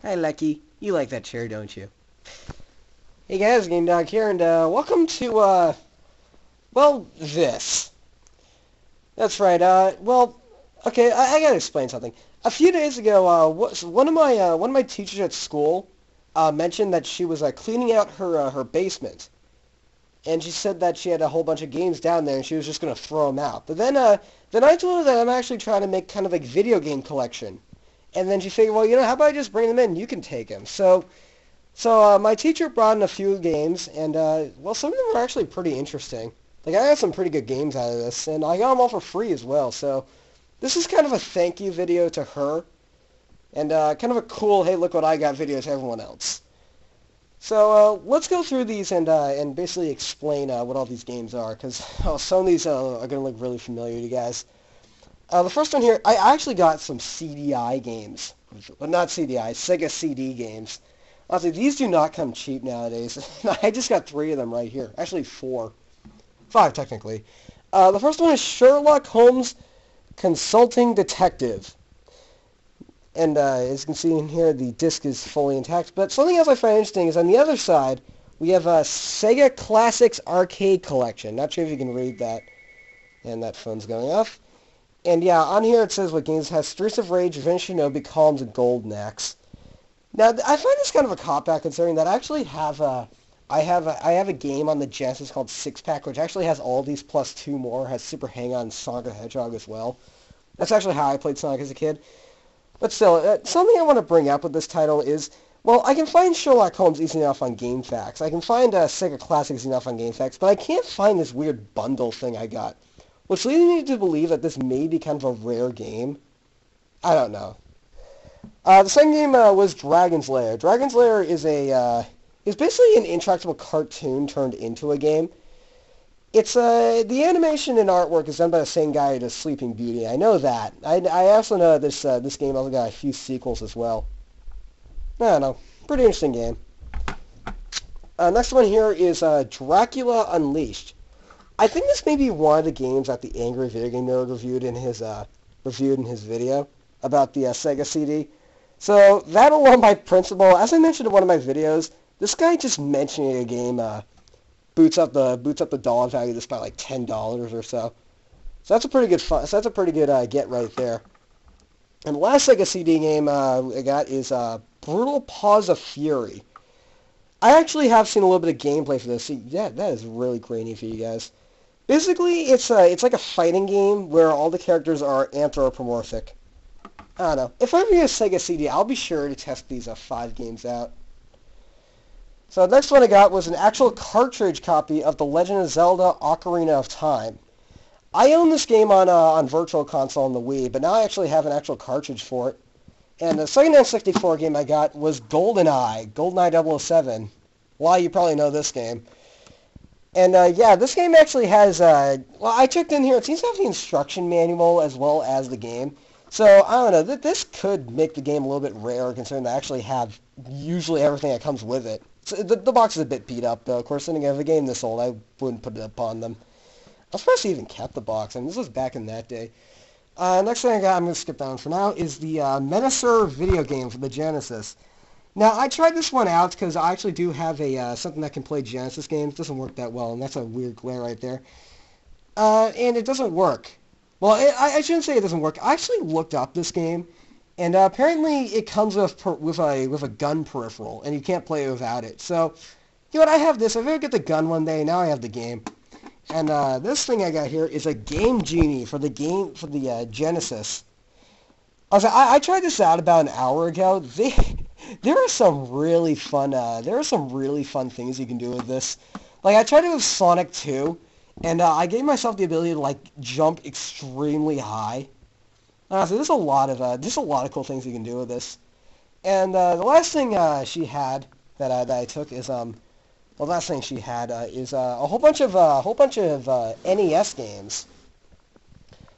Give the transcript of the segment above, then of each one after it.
Hi, Lucky. You like that chair, don't you? Hey guys, Game Dog here, and welcome to, this. That's right, okay, I gotta explain something. A few days ago, one of my teachers at school, mentioned that she was, cleaning out her basement. And she said that she had a whole bunch of games down there, and she was just gonna throw them out. But then I told her that I'm actually trying to make kind of like video game collection. And then she figured, well, how about I just bring them in? You can take them. So my teacher brought in a few games, and some of them were actually pretty interesting. Like I got some pretty good games out of this, and I got them all for free as well. So this is kind of a thank you video to her, and kind of a cool, hey, look what I got video to everyone else. So let's go through these and basically explain what all these games are, because some of these are going to look really familiar to you guys. The first one here, I actually got some CDI games. Well, not CDI, Sega CD games. Honestly, these do not come cheap nowadays. I just got 3 of them right here. Actually 4. 5, technically. The first one is Sherlock Holmes Consulting Detective. And as you can see in here, the disc is fully intact. But something else I find interesting is on the other side, we have a Sega Classics Arcade Collection. Not sure if you can read that. And that phone's going off. And yeah, on here it says what games it has: Streets of Rage, Revenge Shinobi, Columns, and Golden Axe. Now, I find this kind of a cop-out considering that I actually have I have a game on the Genesis called Six Pack, which actually has all these plus 2 more, has Super Hang-On, Sonic the Hedgehog as well. That's actually how I played Sonic as a kid. But still, something I want to bring up with this title is, well, I can find Sherlock Holmes easy enough on GameFAQs. I can find Sega Classics easy enough on GameFAQs, but I can't find this weird bundle thing I got, which leads me to believe that this may be kind of a rare game. I don't know. The second game was Dragon's Lair. Dragon's Lair is is basically an interactable cartoon turned into a game. It's the animation and artwork is done by the same guy who does Sleeping Beauty. I know that. I also know this game also got a few sequels as well. I don't know. Pretty interesting game. Next one here is Dracula Unleashed. I think this may be one of the games that the Angry Video Game Nerd reviewed in his video about the Sega CD. So that alone by principle, as I mentioned in one of my videos, this guy just mentioning a game boots up the dollar value of this by like $10 or so. So that's a pretty good get right there. And the last Sega CD game I got is Brutal Paws of Fury. I actually have seen a little bit of gameplay for this. See, yeah, that is really grainy for you guys. Basically, it's like a fighting game where all the characters are anthropomorphic. I don't know. If I ever get a Sega CD, I'll be sure to test these 5 games out. So the next one I got was an actual cartridge copy of The Legend of Zelda Ocarina of Time. I own this game on Virtual Console on the Wii, but now I actually have an actual cartridge for it. And the second N64 game I got was GoldenEye 007. Well, you probably know this game. And yeah, this game actually has, I checked in here, it seems to have the instruction manual as well as the game. So, I don't know, this could make the game a little bit rare considering they actually have usually everything that comes with it. So the box is a bit beat up, though. Of course, thinking of a game this old, I wouldn't put it upon them. I'm surprised they even kept the box. I mean, this was back in that day. Next thing I got, I'm going to skip down for now, is the Menacer video game for the Genesis. Now, I tried this one out because I actually do have something that can play Genesis games. It doesn't work that well, and that's a weird glare right there. And it doesn't work. Well, I shouldn't say it doesn't work. I actually looked up this game, and apparently it comes with a gun peripheral, and you can't play it without it. So, you know what? I have this. If I ever get the gun one day, now I have the game. And this thing I got here is a Game Genie for the Genesis. I tried this out about an hour ago. There are some really fun things you can do with this. Like I tried it with Sonic 2, and I gave myself the ability to like jump extremely high. So there's a lot of cool things you can do with this. And the last thing she had that I took is the last thing she had is a whole bunch of NES games.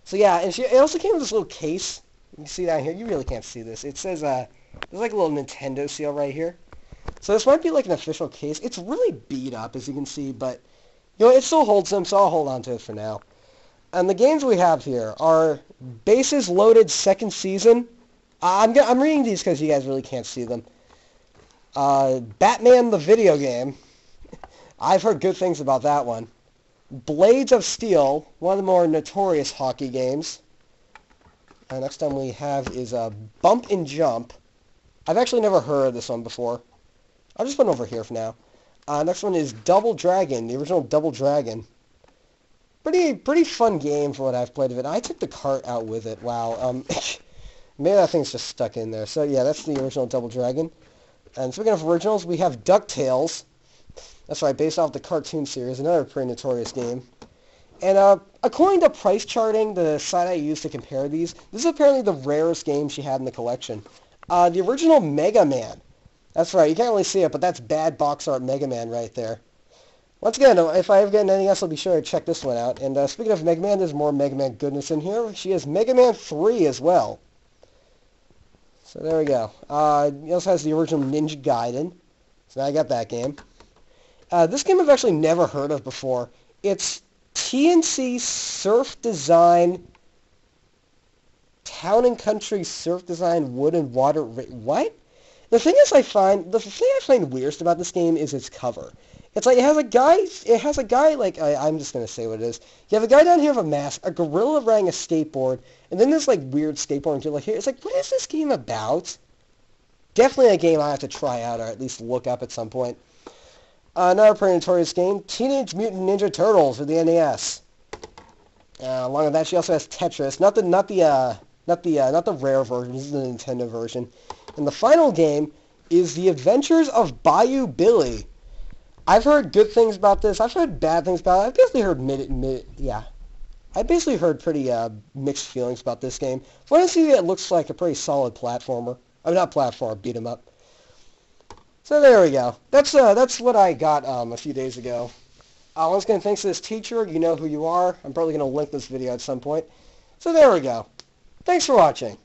So yeah, and it also came with this little case. You can see down here. You really can't see this. It says there's like a little Nintendo seal right here. So this might be like an official case. It's really beat up, as you can see, but you know it still holds them, so I'll hold on to it for now. And the games we have here are Bases Loaded Second Season. I'm reading these because you guys really can't see them. Batman the video game. I've heard good things about that one. Blades of Steel, one of the more notorious hockey games. Next one we have is Bump and Jump. I've actually never heard of this one before. I'll just put it over here for now. Next one is Double Dragon, the original Double Dragon. Pretty fun game for what I've played of it. I took the cart out with it. Wow. Maybe that thing's just stuck in there. So yeah, that's the original Double Dragon. And speaking of originals, we have DuckTales. That's right, based off the cartoon series, another pretty notorious game. And according to price charting, the site I used to compare these, this is apparently the rarest game she had in the collection. The original Mega Man. That's right, you can't really see it, but that's bad box art Mega Man right there. Once again, if I ever get anything else, I'll be sure to check this one out. And speaking of Mega Man, there's more Mega Man goodness in here. She has Mega Man 3 as well. So there we go. He also has the original Ninja Gaiden. So now I got that game. This game I've actually never heard of before. It's TNC Surf Design, Town and Country Surf Design, Wood and Water. What? The thing I find weirdest about this game is its cover. It's like it has a guy like I'm just gonna say what it is. You have a guy down here with a mask, a gorilla riding a skateboard, and then this like weird skateboard like here. It's like, what is this game about? Definitely a game I have to try out or at least look up at some point. Another pretty notorious game, Teenage Mutant Ninja Turtles for the NES. Along with that, she also has Tetris, not the rare version. This is the Nintendo version. And the final game is The Adventures of Bayou Billy. I've heard good things about this. I've heard bad things about it. I've basically heard I basically heard pretty mixed feelings about this game. But honestly, it looks like a pretty solid platformer. I mean, not platformer, beat 'em up. So there we go. That's what I got a few days ago. Once again, thanks to this teacher. You know who you are. I'm probably going to link this video at some point. So there we go. Thanks for watching.